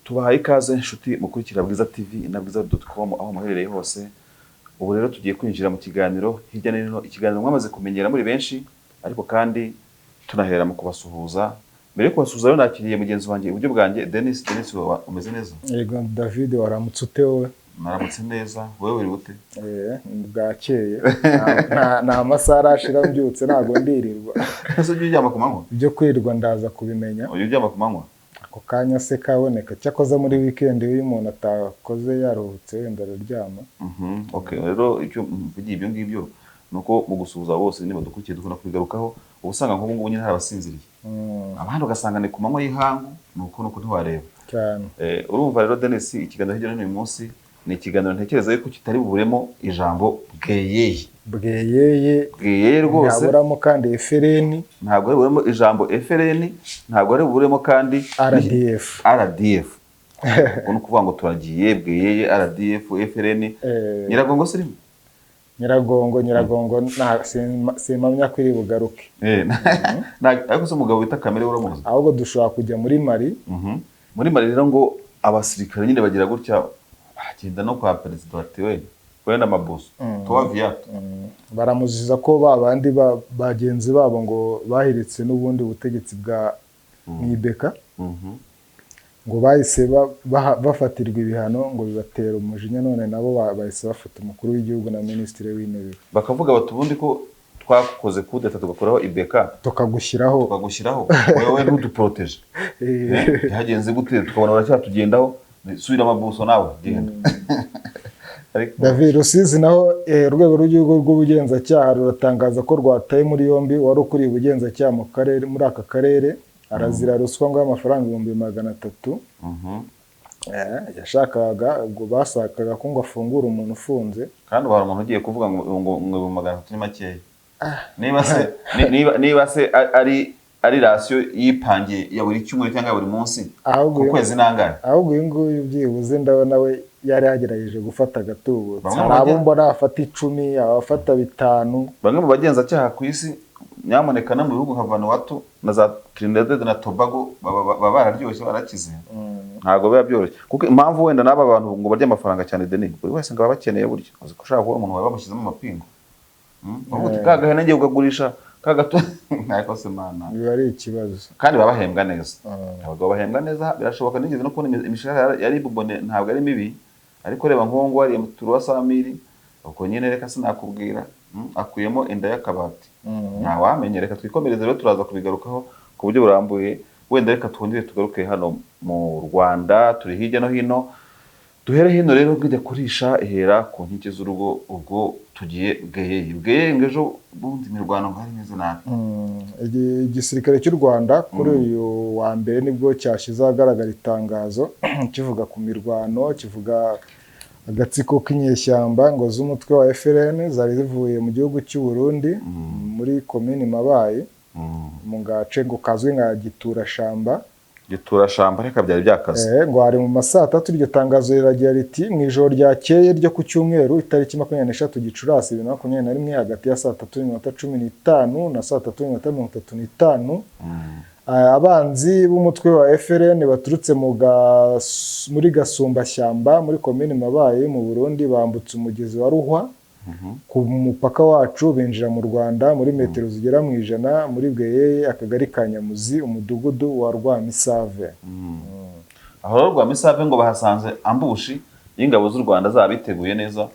Tubahaye ikaze inshuti mukurikira Bwiza TV na bwiza.com aho muherereye hose. Ubu rero tugiye kwinjira mu kiganiro hirya no hino, ikiganiro mwamaze kumenyera muri benshi, ariko kandi tunahera mu kubasuhuza. Mbere yo kubasuhuza rero nakiriye mugenzi wanjye iburyo bwanjye Denis. Denis, umeze neza? Yego David, waramutse ute wowe? Naramutse neza, wowe uri gute? Bwakeye. Nta masaha arashira mbyutse, ntago ndirirwa. Ese ujya uryama ku manywa? Ibyo kwirirwa ndaza kubimenya. Ujya uryama ku manywa? Ako kanya se kaboneka, cyakoze muri weekend iyo umuntu atakoze yaruhutse wenda araryama. Okay, rero icyo mvugiye ibyo ngibyo nuko mu gusuhuza bose niba dukurikiye dukunda kubigarukaho, ubusanga nko ngubu nyine hari abasinziriye. Abandi ugasanga ni ku manywa y'ihangu, nuko ntiwareba cyane. Urumva rero Denis, ikiganiro hirya no hino uyu munsi ni ikiganiro ntekereza yuko kitari buburemo ijambo bweyeye. Bweyeye rwose. Ntaburamo kandi FRN. Ntabwo ari buburemo ijambo FRN, ntabwo ari buburemo kandi RDF. Uko kuvuga ngo turagiye bweyeye, RDF, FRN. Nyiragongo sirimo? Nyiragongo simamya kwiri bugaruke. Ariko se umugabo wita Kamere uramuzi? Ahubwo dushobora kujya muri Mali. Muri Mali rero ngo abasirikare nyine bagira gutya bagenda no kwa perezida watewe wenda Mabuso Towa Viato. Baramuziza ko babandi bagenzi babo ngo bahiritse n'ubundi butegetsi bwa Nibeka. Ngo bahise bafatirwa ibihano ngo bibatera umujinya, none nabo bahise bafata umukuru w'igihugu na minisitiri w'intebe. Bakavuga bati ubundi ko twakoze kudeta tugakoraho Ibeka tukagushyiraho wowe ntuduproteje. Byagenze gute? Tukabona baracyatugendaho, subira Mabuso nawe genda. David, Rusizi naho urwego rw'igihugu rw'ubugenzacyaha ruratangaza ko rwataye muri yombi wari ukuriye ubugenzacyaha muri aka karere, arazira ruswa ngo y'amafaranga 300,000. Yashakaga ngo basakaga ko ngo afungura umuntu ufunze, kandi hari umuntu ugiye kuvuga ngo 300,000 ni makeya. Niba se ari ratio yipangiye ya buri cyumweru cyangwa buri munsi ku kwezi nangahe? Ahubwo uyu nguyu byibuze ndabona we yari yagerageje gufata agatubutse. Abo mbona afata 10, abafata 5. Bamwe mu bagenzacyaha ku isi nyamuneka no mu bihugu nka Vanuatu na za Trinidad na Tobago baba bararyoshye barakize. Ntago biba byoroshye kuko impamvu wenda n'aba bantu ngo barya amafaranga cyane Denis, buri wese ngo bakeneye buryo uzi ko ushaka kuba umuntu wabamushyizemo amapingo. Ubuti kagahene ngiye ugagurisha kagato ntako se mana biba ari ikibazo, kandi babahembwa neza. Abagabo bahembwa neza, birashoboka nigeze no kubona imishahara yari bubone ntabwo ari mibi, ariko reba nkongo ari mu turuwa Samiri uko nyine reka sinakubwira akuyemo inda y'akabati. Nta wamenye, reka twikomereze rero turaza kubigarukaho ku buryo burambuye. Wenda reka twongere tugaruke hano mu Rwanda, turi hirya no hino. Duhere hino rero bwije kurisha ihera ku nkike z'urugo, ubwo tugiye bweyeye ngejo bundi mirwano ngari neze nabi. Igisirikare cy'u Rwanda kuri uyu wa mbere nibwo cyashize ahagaragara itangazo kivuga ku mirwano, kivuga agatsiko k'inyeshyamba ngo z'umutwe wa FRN zari zivuye mu gihugu cy'u Burundi muri komini Mabayi mu gace ngo kazwi nka Giturashamba reka byari byakaze. Ngo hari mu masaha 3 iryo tangazo riragira riti mu ijoro ryakeye ryo ku cyumweru itariki 23 Gicurasi 2021 hagati ya saa 3:15 na saa 3:35 abanzi b'umutwe wa FRN baturutse muri Gasumbashyamba muri komini Mabayi mu Burundi bambutse umugezi wa Ruhwa ku mupaka wacu binjira mu Rwanda muri metero zigera mu 100 muri Bweyeye, akagari ka Nyamuzi, umudugudu wa Rwamisave. Aho Rwamisave ngo bahasanze ambushi y'ingabo z'u Rwanda zabiteguye neza,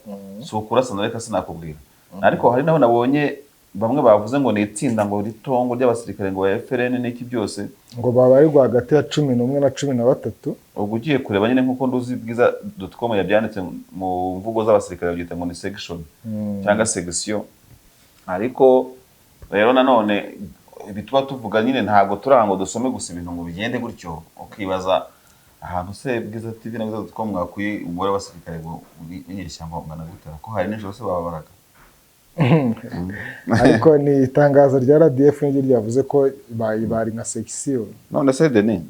si ukurasana reka sinakubwira. Ariko hari naho nabonye bamwe bavuze ngo ni itsinda ngo ritongo ry'abasirikare ngo ya FRN n'iki byose ngo babarirwa hagati ya 11 na 13. Ubwo ugiye kureba nyine nkuko nduzi Bwiza.com yabyanditse mu mvugo z'abasirikare byita ngo ni section cyangwa section. Ariko rero nanone bituba tuvuga nyine ntago turango dusome gusa ibintu ngo bigende gutyo, ukibaza ahantu se Bwiza TV na Bwiza.com mwakuye umubare w'abasirikare ngo binyeshyamba ngana gutera ko hari n'ijoro se babaraga. Ariko ni itangazo rya RDF n'iryo ryavuze ko bari nka section. None se Denis,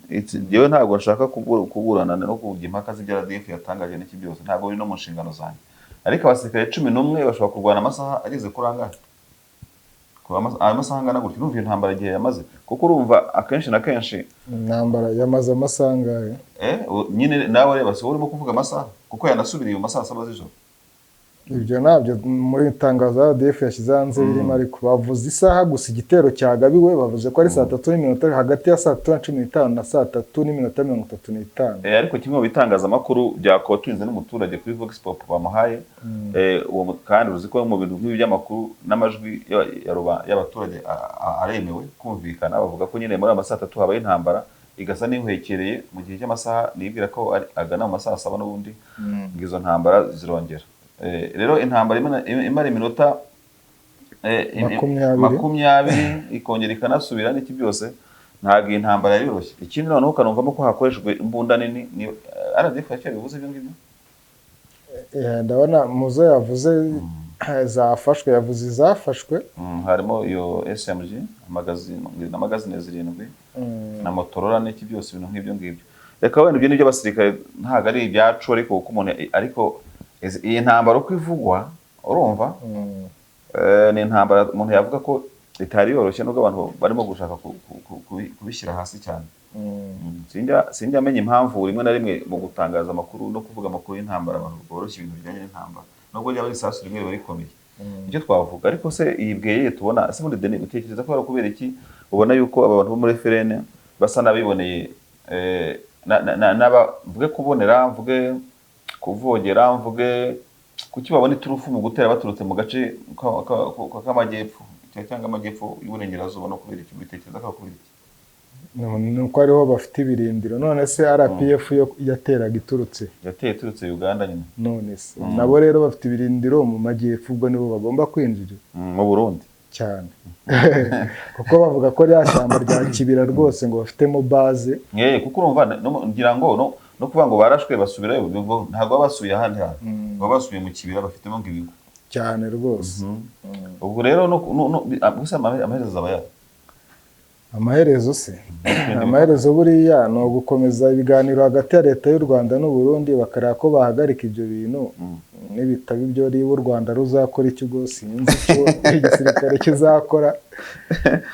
jewe ntago nshaka kuburana no kujya impaka z'ibya RDF yatangaje n'iki byose, ntago biri no mu nshingano zanjye. Ariko abasirikare 11 bashobora kurwana amasaha ageze kurangana amasaha angana gutyo urumva iyo ntambara igihe yamaze kuko urumva akenshi na kenshi intambara yamaze amasaha angahe nyine nawe reba si urimo kuvuga amasaha kuko yanasubiriye mu masaha 7 z'ijoro ibyo nabyo muri itangazo ADF yashyize hanze birimo ariko bavuze isaha gusa igitero cyagabiwe bavuze ko ari 3:30 hagati ya 3:15 na 3:35 ariko kimwe mu bitangazamakuru byakotunze n'umuturage kuri Vox Pop bamuhaye uwo kandi uzi ko mu bintu by'amakuru n'amajwi y'abaturage aremewe kumvikana bavuga ko nyine muri amasaha 3 habaye intambara igasa n'ihwekereye mu gihe cy'amasaha nibwira ko agana mu masaha 7 n'ubundi ngizo ntambara zirongera rero intambara imara iminota 20 ikongera ikanasubira n'iki byose ntabwo intambara yoroshye ikindi noneho kanumvamo ko hakoreshejwe imbunda nini RDF bivuze ibyo ngibyo ndabona muzo yavuze zafashwe yavuze izafashwe harimo iyo SMG amagazine 7 na Motorola n'iki byose ibintu nk'ibyo ngibyo reka wenda ibyo nibyo abasirikare ntabwo ari ibyacu ariko uko umuntu ariko iyi ntambara uko ivugwa urumva ni intambara umuntu yavuga ko itari yoroshye nubwo abantu barimo gushaka kubishyira hasi cyane sinjya amenya impamvu rimwe na rimwe mu gutangaza amakuru no kuvuga amakuru y'intambara abantu boroshye ibintu bijyanye n'intambara nubwo ryaba risasu rimwe riba rikomeye icyo twavuga ariko se yibweye tubona se muri Deni utekereza ko kubera iki ubona yuko abantu bo muri FRN basa nabiboneye mvuge kubonera mvuge kuvogera mvuge kuki babona iturufu mu gutera baturutse mu gace k'amajyepfo cyangwa amajyepfo y'uburengerazuba no kubera iki bitekereza ko kubera iki nuko ariho bafite ibirindiro none se RPF yo yateraga iturutse Uganda nyine none se nabo rero bafite ibirindiro mu majyepfo ubwo nibo bagomba kwinjira mu Burundi cyane kuko bavuga ko ryashyamba rya Kibira rwose ngo bafitemo base kuko urumva ngira ngo no kuvuga ngo barashwe basubirayo ntabwo basuye ahandi hantu basuye mu Kibira bafitemo nk'ibigo cyane rwose ubwo rero gusa amaherezo aba amaherezo se amaherezo buriya ni ugukomeza ibiganiro hagati ya leta y'u Rwanda n'u Burundi bakareba ko bahagarika ibyo bintu n'ibitabo ibyo ribu u Rwanda ruzakora ikigo sinzi cyo igisirikare kizakora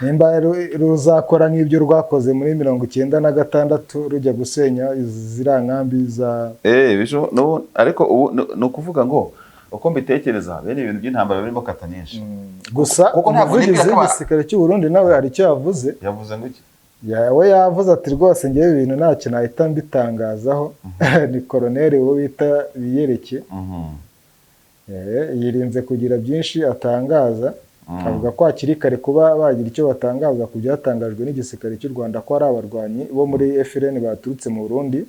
nimba ruzakora nk'ibyo rwakoze muri 1996 rujya gusenya ziriya nkambi za ariko ubu no kuvuga ngo uko mbitekereza bene ibintu by'intambara birimo kata nyinshi gusa umuvugizi w'igisirikare cy'u Burundi nawe hari icyo yavuze ngo iki yawe yavuze ati rwose ngewe ibintu ntacyo nahita mbitangazaho ni koloneli wo bita Biyereke yirinze kugira byinshi atangaza avuga ko hakiri kare kuba bagira icyo batangaza ku byatangajwe n'igisirikare cy'u Rwanda ko ari abarwanyi bo muri FRN baturutse mu Burundi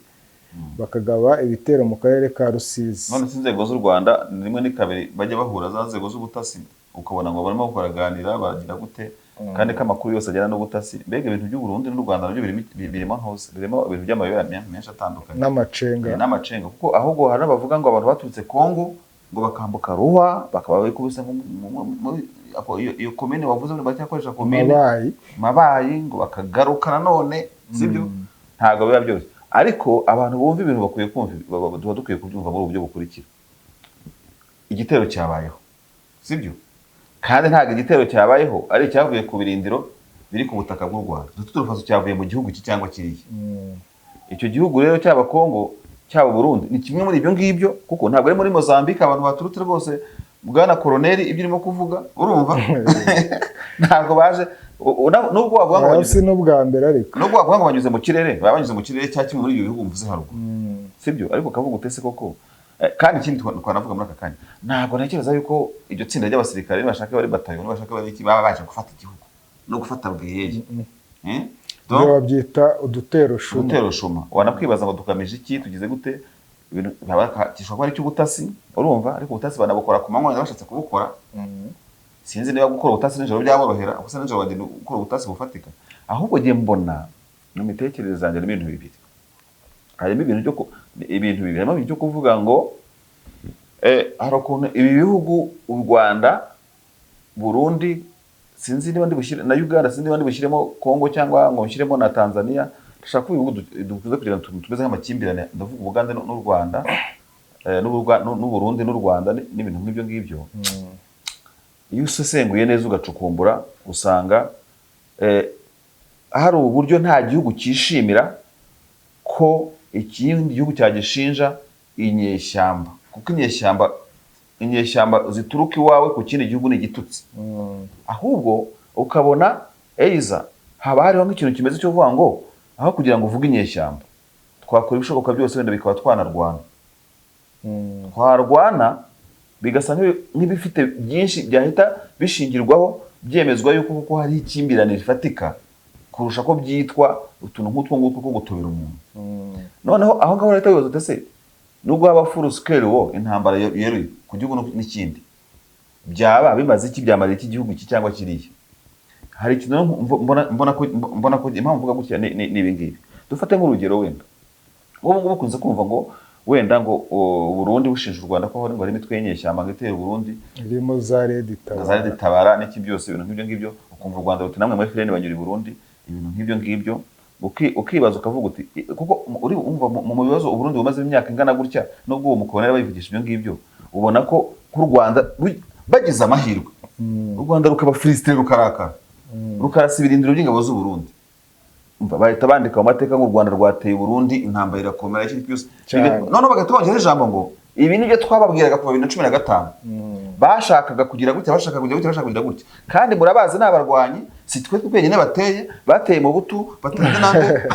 bakagaba ibitero mu karere ka Rusizi none inzego z'u Rwanda rimwe ni kabiri bajya bahura za nzego z'ubutasi ukabona ngo barimo baraganira bagira gute kandi kamakuru yose ajyana n'ubutasi mbega ibintu by'u Burundi n'u Rwanda nabyo birimo hose birimo ibintu by'amayobera menshi atandukanye n'amacenga kuko ahubwo hari abavuga ngo abantu baturutse Kongo ngo bakambuka Ruhwa bakaba bikubise iyo komine wavuze ngo bacyakoresha komine mabayi ngo bakagaruka nanone sibyo ntago biba byose ariko abantu bumva ibintu bakwiye kumva dukwiye kubyumva muri uburyo bukurikira igitero cyabayeho sibyo kandi ntago igitero cyabayeho ari cyavuye ku birindiro biri ku butaka bw'u Rwanda turufaso cyavuye mu gihugu cyangwa kiriye icyo gihugu rero cyaba Kongo cyaba Burundi ni kimwe muri ibyo ngibyo kuko ntago ari muri Mozambique abantu baturutse rwose bwana koloneli ibyo urimo kuvuga urumva ntago baje nubwo wavuga ngo banyuze n'ubwa mbere ariko nubwo wavuga ngo banyuze mu kirere babanyuze mu kirere cya kimwe muri ibyo bihugu mvuze haruguru sibyo ariko kavuga utese koko kandi ikindi twanavuga muri aka kanya ntabwo ntekereza yuko iryo tsinda ry'abasirikare bashaka bari batayo bashaka bari iki baba baje gufata igihugu no gufata bwiyeye byo babyita udutero shuma wanakwibaza ngo dukamije iki tugize gute ibintu gishobora kuba ari cy'ubutasi urumva ariko ubutasi banabukora ku manywa bashatse kubukora sinzi niba gukora ubutasi nijoro byaborohera gusa nijoro bagenda gukora ubutasi bufatika ahubwo giye mbona mu mitekerereze yanjye n'ibintu bibiri harimo ibintu bibiri harimo ibintu cyo kuvuga ngo hari ukuntu ibi bihugu u Rwanda Burundi sinzi niba ndi bushyire na Uganda sinzi niba ndi bushyiremo Kongo cyangwa ngo bushyiremo na Tanzania dushaka ibihugu dukuze kugira ngo tumeze nk'amakimbirane ndavuga Uganda n'u Rwanda n'u Burundi n'u Rwanda n'ibintu nk'ibyo ngibyo iyo usesenguye neza ugacukumbura usanga hari uburyo nta gihugu cyishimira ko ikindi gihugu cyagishinja inyeshyamba, kuko inyeshyamba zituruka iwawe ku kindi gihugu ni igitutsi. Ahubwo ukabona eiza haba hariho nk'ikintu kimeze cyo kuvuga ngo aho kugira ngo uvuge inyeshyamba twakora ibishoboka byose wenda bikaba twanarwana, twarwana bigasa nk'ibifite byinshi byahita bishingirwaho byemezwa yuko kuko hari ikimbirane rifatika kurusha ko byitwa utuntu nk'utwo ngutwo ko gutobera umuntu. Noneho aho ngaho leta yoza tese nubwo haba full scale wo intambara yeruye ku gihugu n'ikindi byaba bimaze iki, byamara iki gihugu iki cyangwa kiriya. Hari ikintu mbona ko impamvu mvuga gutya ni ibi ngibi. Dufate nk'urugero wenda ubu ngubu kunze kumva ngo wenda ngo Burundi bushinja u Rwanda ko hari ngo imitwe y'inyeshyamba ngo itera Burundi irimo za Red Tabara n'iki byose ibintu nk'ibyo ngibyo, ukumva u Rwanda ruti namwe muri FLN banyura i Burundi, ibintu nk'ibyo ngibyo ukibaza ukavuga uti kuko uri umva mu bibazo u Burundi bumaze imyaka ingana gutya nubwo uwo mukobwa bayivugisha ibyo ngibyo, ubona ko ku Rwanda bagize amahirwe u Rwanda rukaba freestyle rukarakara rukarasibira indiro by'ingabo z'u Burundi, bahita bandika mu mateka ngo u Rwanda rwateye Burundi intambara irakomera iki byose. None bagatubongerera ijambo ngo ibi nibyo twababwiraga ku 2015 bashakaga kugira gutya bashaka kugira gutya, kandi murabazi n'abarwanyi si twe twenyine bateye mu butu batende nande.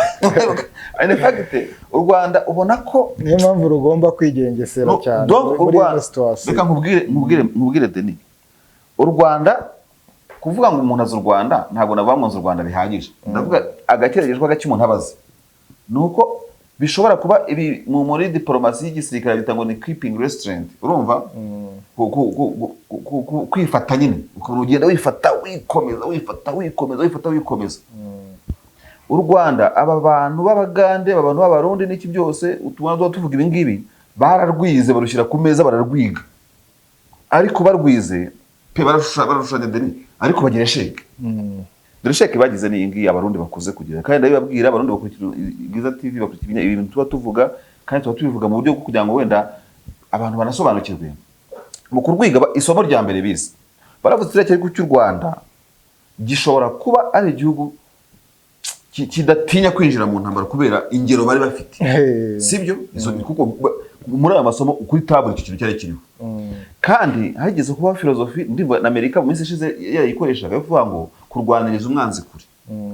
In fact u Rwanda ubona ko niyo mpamvu rugomba kwigengesera cyane muri iyo situation. Reka nkubwire Denis, u Rwanda kuvuga ngo umuntu azi u Rwanda ntabwo navamunze u Rwanda bihagije. Ndavuga agakerejejwe gake umuntu abazi nuko bishobora kuba ibi muri diplomasi y'igisirikare bita ngo ni keeping restraint, urumva kwifata nyine ukagenda wifata wikomeza. U Rwanda aba bantu b'Abagande abantu b'Abarundi n'iki byose utubona tuvuga ibi ngibi bararwize barushyira ku meza bararwiga, ariko barwize pe barashushanya Denis ariko bagira sheke. Dore sheke bagize ni ingi Abarundi bakuze kugira, kandi ndabibabwira Abarundi bakurikira Bwiza TV bakurikira ibintu tuba tuvuga, kandi tuba tubivuga mu buryo bwo kugira ngo wenda abantu banasobanukirwe. Mu kurwiga isomo rya mbere bize baravuze cyane ko cy'u Rwanda gishobora kuba ari igihugu kidatinya kwinjira mu ntambara kubera ingero bari bafite, sibyo? Izo kuko muri aya masomo kuri table iki kintu cyari kiriho. Kandi hageze kuba philosophy ndimva na Amerika mu minsi ishize yayikoreshaga yo kuvuga ngo kurwaniriza umwanzi kuri.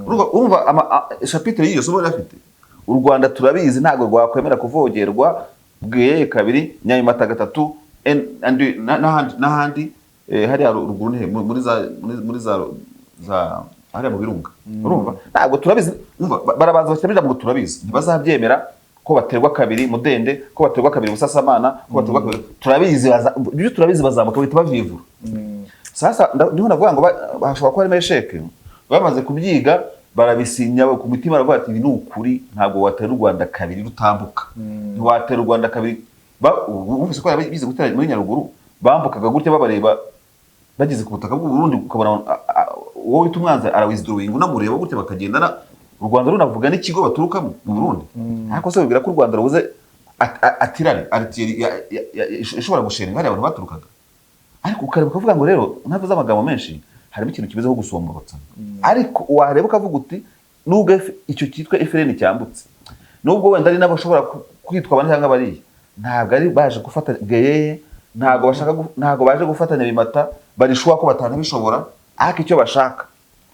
Urumva chapitre y'iyo somo rafite u Rwanda turabizi ntago rwakwemera kuvogerwa bweye kabiri Nyamata gatatu n'ahandi hari ruguru ne muri za hari mu birunga. Urumva ntago turabizi, barabaza bakemera ngo turabizi ntibazabyemera ko baterwa kabiri Mudende, ko baterwa kabiri Busasamana, ko baterwa kabiri turabizi bazamuka bita bavivura. Sasa niho navuga ngo bashobora kuba ari mesheke bamaze kubyiga barabisinya ku mitima baravuga ati ibi ni ukuri ntabwo watera u Rwanda kabiri rutambuka, ntiwatera u Rwanda kabiri. Ufise ko bize gutera muri Nyaruguru bambukaga gutya babareba bageze ku butaka bw'u Burundi, ukabona wowe wita umwanzi arawizidrowing unamureba gutya bakagendana. U Rwanda runavuga n'ikigo baturukamo mu Burundi, ariko se bibwira ko u Rwanda rubuze atirari ishobora gushenga hari abantu baturukaga. Ariko ukareba ukavuga ngo rero ntavuze amagambo menshi harimo ikintu kibezeho gusomborotsa, ariko wareba ukavuga uti nubwo icyo cyitwa FLN cyambutse, nubwo wenda ari nabashobora kwitwa abandi cyangwa bari ntabwo ari baje gufata geye, ntabwo baje gufatanya bimata barishwa ko batana bishobora, ariko icyo bashaka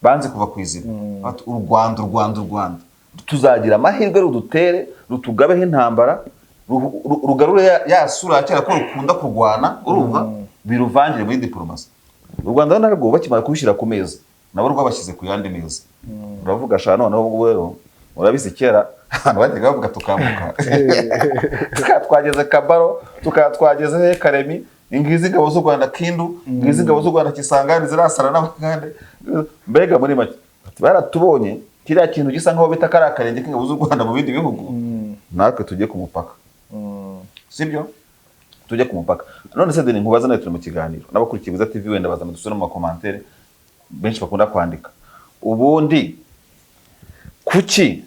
banze kuva kwizira bati u Rwanda tuzagira amahirwe rudutere rutugabeho intambara rugarure yasura cyera ko rukunda kurwana. Urumva biruvangire muri diplomasi. U Rwanda narwo bakimara kubishyira ku meza nabo rwabashyize ku yandi meza. Uravuga sha noneho ubwo rero urabizi kera abantu bajyaga bavuga tukambuka twageze Kabaro twageze Karemi, ingizi ngabo z'u Rwanda Kindu, ingizi ngabo z'u Rwanda Kisangani zirasara n'abagande. Mbega muri make baratubonye kiriya kintu gisa nkaho bita karakarenge k'ingabo z'u Rwanda mu bindi bihugu, natwe tujye ku mupaka, sibyo? Tujye ku mupaka. None se Denis nkubaza nayo turi mu kiganiro n'abakurikiye Bwiza TV wenda bazana dusura mu commentaire benshi bakunda kwandika. Ubundi kuki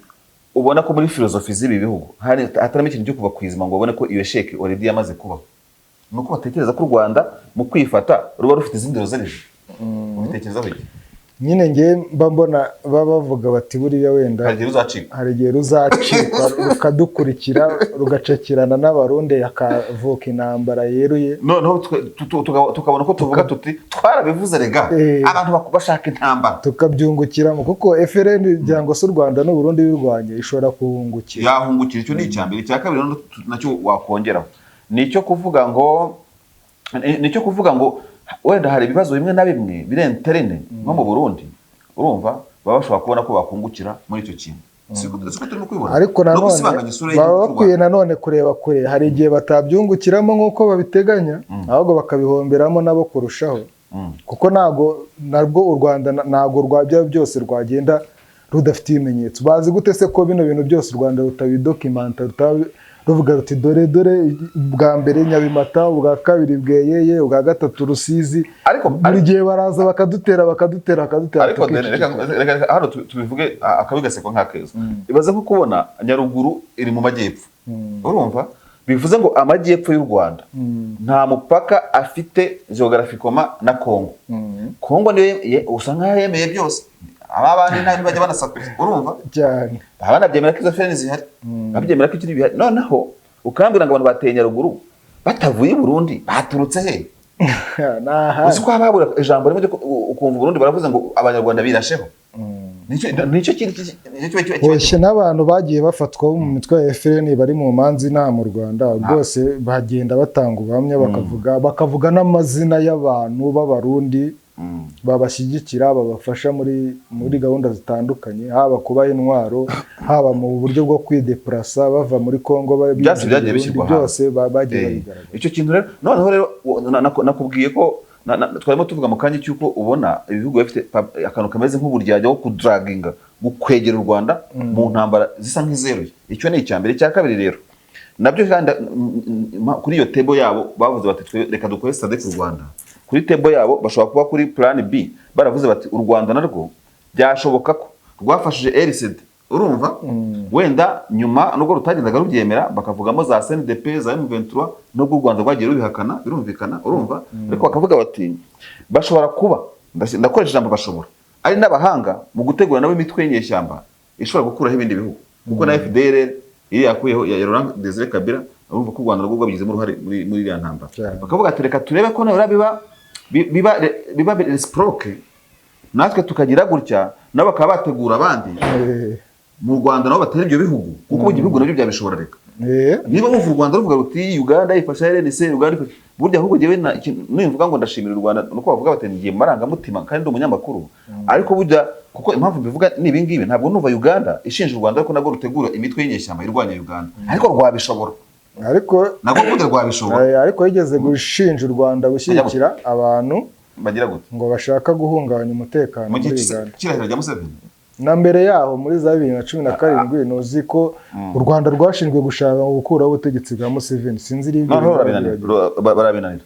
ubona ko muri philosophy z'ibi bihugu hari atarimo ikintu cyo kuva kwizima ngo ubone ko iyo sheke already yamaze kubaho? nuko batekereza ko u Rwanda mu kwifata ruba rufite izindi rozerije. Ubitekerezaho iki? Nyine nge mba mbona bavuga bati buriya wenda hari igihe ruzacika rukadukurikira rugacakirana n'abarundi akavuka intambara yeruye, noneho tukabona ko tuvuga tuti twarabivuze rega abantu bashaka intambara tukabyungukiramo, kuko FRN cyangwa se u Rwanda n'u Burundi birwanye ishobora kuhungukira. Yahungukira, icyo ni icyambere. Icya kabiri nacyo wakongeraho nicyo kuvuga ngo wenda hari ibibazo bimwe na bimwe birenterene nko mu Burundi, urumva baba bashobora kubona ko bakungukira muri icyo kintu. Siko turimo kwibona, ariko nanone baba bakwiye nanone kureba kure. Hari igihe batabyungukiramo nk'uko babiteganya, ahubwo bakabihomberamo nabo kurushaho, kuko nabwo u Rwanda ntabwo rwabya byose rwagenda rudafite ibimenyetso. Bazi gute se ko bino bintu byose u Rwanda rutabidokimanta, ruvuga ruti dore bwa mbere Nyabimata, ubwa kabiri Bweyeye, ubwa gatatu Rusizi, buri gihe baraza bakadutera. Ariko reka hano tubivuge akabigaseko nk'akeza. Ibaze nko kubona Nyaruguru iri mu majyepfo, urumva bivuze ngo amajyepfo y'u Rwanda nta mupaka afite geographicoma na Kongo. Kongo niyo usanga yemeye byose, abandi nta bajya banasakuza, urumva cyane banabyemera ko izo FRN zihari, babyemera ko ikiri bihari. Noneho ukambira ngo abantu bateye Nyaruguru batavuye i Burundi baturutse he? Uzi ko hababura ijambo rimwe ukumva Burundi baravuze ngo abanyarwanda birasheho. Nicyo kintu n'abantu bagiye bafatwa mu mitwe ya FRN bari mu manzi nta mu Rwanda bose bagenda batanga ubuhamya, bakavuga n'amazina y'abantu b'abarundi babashyigikira, babafasha muri gahunda zitandukanye, haba kubaha intwaro, haba mu buryo bwo kwideplasa bava muri Kongo, byose bagiye babigaragaza. Icyo kintu rero noneho rero nakubwiye ko twarimo tuvuga mu kanya cy'uko ubona ibihugu bifite akantu kameze nk'uburyarya wo kudraginga, gukwegera u Rwanda mu ntambara zisa nk'izeruye. Icyo ni icyambere. Cya kabiri rero nabyo kandi kuri iyo table yabo bavuze bati reka dukore SADC u Rwanda. Kuri table yabo bashobora kuba kuri plan B baravuze bati u Rwanda narwo byashoboka ko rwafashije RCD, urumva wenda nyuma nubwo rutagendaga rubyemera bakavugamo za CNDP za M23 nubwo u Rwanda rwagiye rubihakana, birumvikana, urumva ariko bakavuga bati bashobora kuba, ndakoresha ijambo bashobora, ari n'abahanga mu gutegura nabo imitwe y'inyeshyamba ishobora gukuraho ibindi bihugu, kuko na FDLR iri yakuyeho ya Laurent Désiré Kabila, urumva ko u Rwanda rwo rwabigizemo uruhare muri iriya ntambara. Bakavuga ati reka turebe ko nawe biba reciproque, natwe tukagira gutya nabo bakaba bategura abandi mu Rwanda nabo batari ibyo bihugu, kuko ibihugu nabyo byabishobora. Reka niba mu Rwanda ruvuga ruti Uganda ifasha RNC, Uganda burya ahubwo jewe nimvuga ngo ndashimira u Rwanda nuko bavuga bati ngiye marangamutima kandi ndi umunyamakuru, ariko burya kuko impamvu bivuga ni ibingibi ntabwo numva Uganda ishinja u Rwanda ariko nabwo rutegura imitwe y'inyeshyamba irwanya Uganda, ariko rwabishobora, ariko nabwo burya rwabishobora. Ariko yigeze gushinja u Rwanda gushyigikira abantu bagira gute ngo bashaka guhungabanya umutekano muri Uganda. Kirahira rya Museveni na mbere yaho muri za 2017 nuzi ko u Rwanda rwashinzwe gushaka gukuraho ubutegetsi bwa Museveni. Sinzi iri barabinanira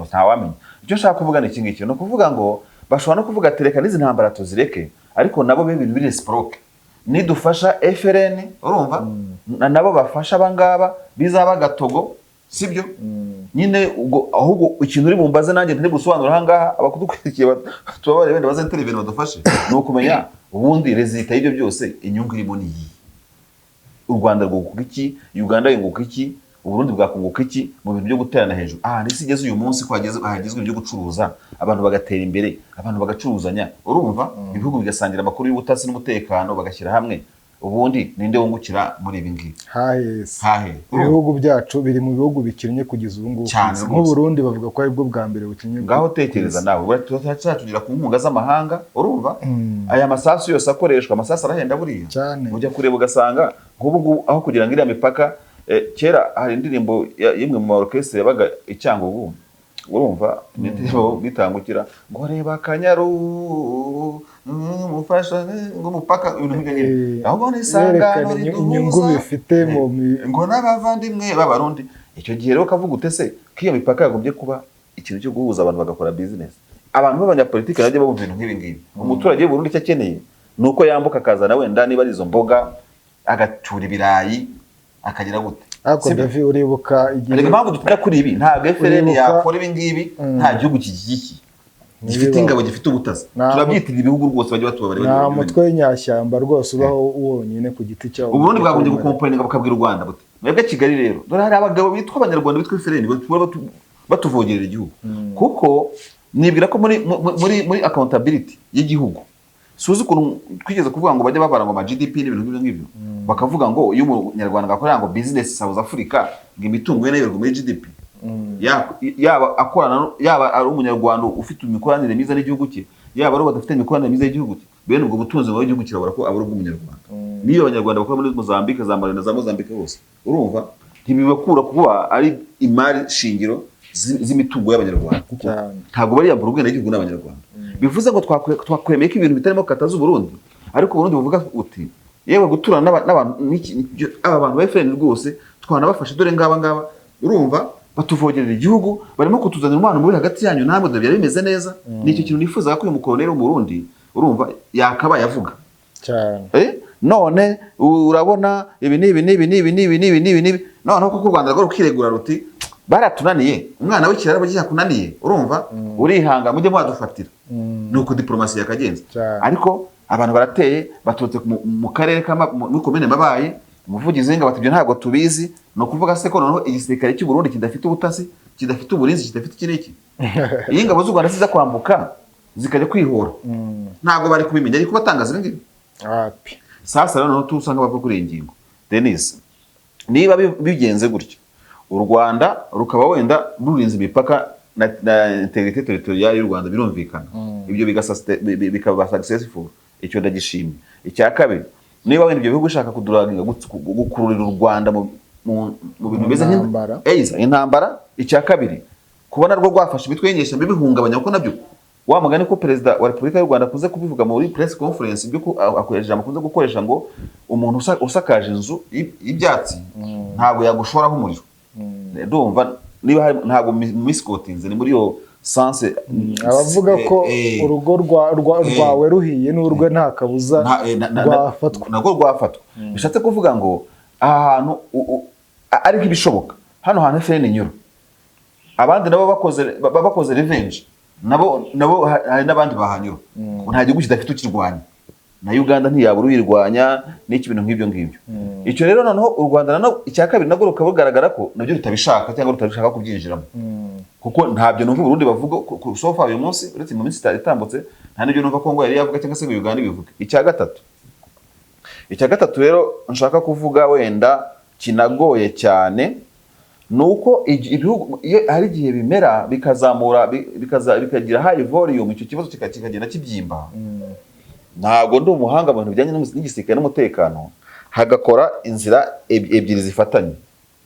ntawamenya. Icyo nshaka kuvuga ni iki ngiki, no kuvuga ngo bashobora no kuvuga ati reka n'izi ntambara tuzireke, ariko nabo ibintu biri reciproque, nidufasha FRN, urumva nabo bafasha abangaba bizaba gatogo, sibyo? Nyine ahubwo ikintu uri bumbaze nanjye ntari gusobanura ahangaha abakudukurikiye tubabare wenda baze intervene badufashe, no kumenya ubundi resultat y'ibyo byose inyungu irimo ni iyi. U Rwanda rwunguka iki, Uganda yunguka iki, Uburundi bwakunguka iki mu bintu byo guterana hejuru. Nisi igeze uyu munsi ko hagezwe ibyo gucuruza, abantu bagatera imbere, abantu bagacuruzanya, urumva ibihugu bigasangira amakuru y'ubutasi n'umutekano bagashyira hamwe. Ubundi ninde wungukira muri ibi ngibi? Hahe ibihugu byacu biri mu bihugu bikennye kugeza ubu ngubu, nk'u Burundi bavuga ko ari bwo bwa mbere bukennye. Ngaho tekereza nawe tugira ku nkunga z'amahanga, urumva aya masasu yose akoreshwa, amasasu arahenda buriya ujya kureba ugasanga nk'ubu aho kugira ngo iriya mipaka kera hari indirimbo y'imwe mu orchestre yabaga Icyangugu, urumva n'indirimbo bitangukira ngo reba Akanyaru mufasha ngo mupaka ibintu nk'ibyo, aho bone isangano inyungu bifite mu ngo n'abavandimwe b'Abarundi. Icyo gihe rero kavuga utese ko iyo mipaka yagombye kuba ikintu cyo guhuza abantu bagakora business. Abantu b'abanyapolitike nabyo bumva ibintu nk'ibi ngibi. Umuturage w'u Burundi icyo akeneye nuko yambuka akazana wenda niba ari izo mboga agatura ibirayi akagira gute ariko David uribuka igihe ariko impamvu dupira kuri ibi ntabwo FLN yakora ibi ngibi nta gihugu kigigikiye gifite ingabo gifite ubutasi turabyitirira ibihugu rwose bajye batubabare nta mutwe w'inyashyamba rwose ubaho wonyine ku giti cyawo Uburundi bwagombye gukomponinga bakabwira u Rwanda buti mwebwe Kigali rero dore hari abagabo bitwa abanyarwanda bitwa FLN batuvogerera igihugu kuko nibwira ko muri accountability y'igihugu suzi ukuntu twigeze kuvuga ngo bajye babara ngo ama GDP n'ibintu nk'ibyo bakavuga ngo iyo umunyarwanda gakorera ngo business South Africa ngo imitungo ye nayo muri GDP yaba akorana yaba ari umunyarwanda ufite imikoranire myiza n'igihugu cye yaba ari badafite imikoranire myiza n'igihugu cye bene ubwo butunzi bwa igihugu kirabura ko abari ubw'umunyarwanda niyo abanyarwanda bakora muri Mozambique za Mali na za Mozambique hose urumva ntibibakura kuba ari imari shingiro z'imitungo y'abanyarwanda kuko ntabwo bari yambura ubwene igihugu n'abanyarwanda bivuze ngo twakwemeye ko ibintu bitarimo kataza Burundi ariko Burundi buvuga uti yewe guturana n'abantu aba bantu ba FLN rwose twanabafashe dore ngaba urumva batuvogerera igihugu barimo kutuzanira umwana muri hagati yanyu namwe byari bimeze neza nicyo kintu nifuza ko uyu mukoloneli wo mu Burundi urumva yakaba yavuga cyane none urabona ibi none kuko u Rwanda rwo rukiregura ruti baratunaniye umwana w'ikirara bagiye kunaniye urumva urihanga mujye mwadufatira nuko diplomasi yakagenza ariko abantu barateye baturutse mu karere muri komine Mabaye umuvugizi w'ingabo ati byo ntabwo tubizi no kuvuga se ko noneho igisirikare cy'u Burundi kidafite ubutasi kidafite uburinzi kidafite kiniki iyi ingabo z'u Rwanda ziza kwambuka zikajya kwihora ntabwo bari kubimenya ariko batangaza ibingibi sasa rero noneho tusanga bava kuri iyi ngingo Denis niba bigenze gutyo u Rwanda rukaba wenda rurinze imipaka na integrity territorial y'u Rwanda birumvikana ibyo bikaba successful icyo ndagishimye icya kabiri niba wenda ibyo bihugu ushaka kuduraginga gukururira u Rwanda mu bintu bimeze nk'intambara icya kabiri kubona rwo rwafashe imitwe y'ingesha bibihungabanya kuko nabyo wa mugani ko perezida wa Repubulika y'u Rwanda kuze kubivuga muri press conference byo akoresha amakunze gukoresha ngo umuntu usakaje inzu y'ibyatsi ntabwo yagushoraho umuriro ndumva niba ntabwo misquotinze ni muri yo sanse abavuga ko urugo rwawe ruhiye n'urwe nta kabuza rwafatwa nabwo rwafatwa bishatse kuvuga ngo ahantu ari nk'ibishoboka hano hantu FLN inyura abandi nabo bakoze revenge nabo hari n'abandi bahanyura nta gihugu kidafite ukirwanya na Uganda ntiyabura uyirwanya n'iki bintu nk'ibyo ngibyo icyo rero noneho u Rwanda icya kabiri nabwo rukaba rugaragara ko nabyo rutabishaka cyangwa rutabishaka kubyinjiramo kuko ntabyo numva Burundi bavuga so far uyu munsi uretse mu minsi itambutse nta n'ibyo numva Kongo yari yavuga cyangwa se ngo Uganda bivuga icya gatatu rero nshaka kuvuga wenda kinagoye cyane nuko ibihugu iyo hari igihe bimera bikazamura bikagira high volume icyo kibazo kikagenda kibyimba ntabwo ndi umuhanga mu bintu bijyanye n'igisirikare n'umutekano hagakora inzira ebyiri zifatanye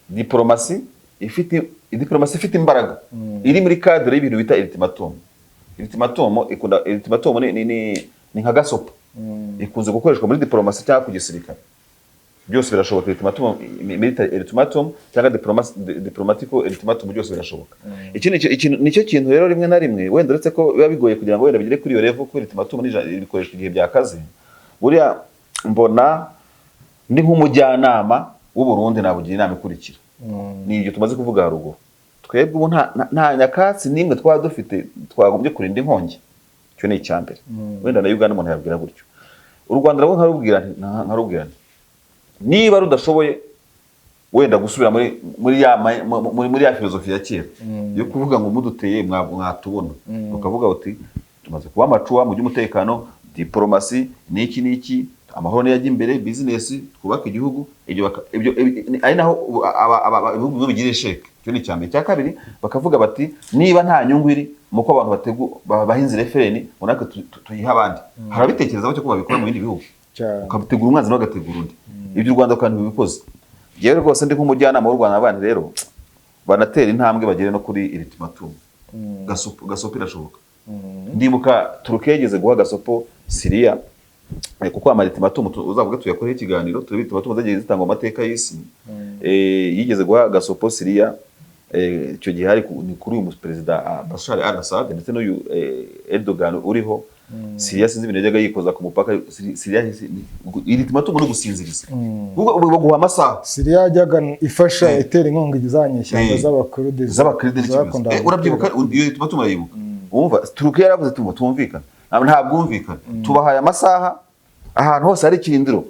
diplomasi ifite imbaraga iri muri cadre y'ibintu bita ultimatum ni nka gasopo ikunze gukoreshwa muri diplomasi cyangwa ku gisirikare byose birashoboka ultimatum cyangwa diplomatico ultimatum byose birashoboka nicyo kintu rero rimwe na rimwe wenda uretse ko biba bigoye kugira ngo wenda bigere kuri iyo level ko ultimatum bikoreshwa igihe byakaze buriya mbona ndi nk'umujyanama w'u Burundi nabugira inama ikurikira ni ibyo tumaze kuvuga haruguru twebwe ubu nta nyakatsi nimwe twaba dufite twagombye kurinda inkongi cyo ni icyambere wenda na Uganda umuntu yabwira gutyo u Rwanda rwo nkarubwira niba rudashoboye wenda gusubira muri ya filozofi ya kera yo kuvuga ngo muduteye mwatubona ukavuga uti tumaze kuba amacuwa mu by'umutekano diplomasi n'iki amahoro n'iyajya imbere business twubaka igihugu ibyo ari naho ibihugu bigira sheke cyo ni cyambere cya kabiri bakavuga bati niba nta nyungu iri muko abantu bahinze FLN unaka tuyiha abandi harabitekerezaho cyo kuba bikora mu bindi bihugu ukabitegura umwanzi n'agategura undi ibyo u Rwanda kandi bibikoze yewe rwose ndi nk'umujyanama w'u Rwanda abandi rero banatera intambwe bagere no kuri ultimatum gasopo irashoboka ndibuka Turukiya yigeze guha gasopo Syria kuko ultimatum uzavuga tuyakoreho ikiganiro turi ultimatum zagiye zitangwa amateka y'isi yigeze guha gasopo Syria icyo gihe hari kuri uyu perezida Bashar al-Assad ndetse n'uyu Erdogan uriho Syria sinzi ibintu yajyaga yikoza ku mupaka. Syria iri ultimatum no gusinziriza baguha amasaha. Syria yajyaga ifasha itera inkunga izanyeshyamba z'abakurde urabyibuka iyo ultimatum urayibuka umva Turukiya yaravuze tumvikana ntabwo umvikana tubahaye amasaha ahantu hose hari ikirindiro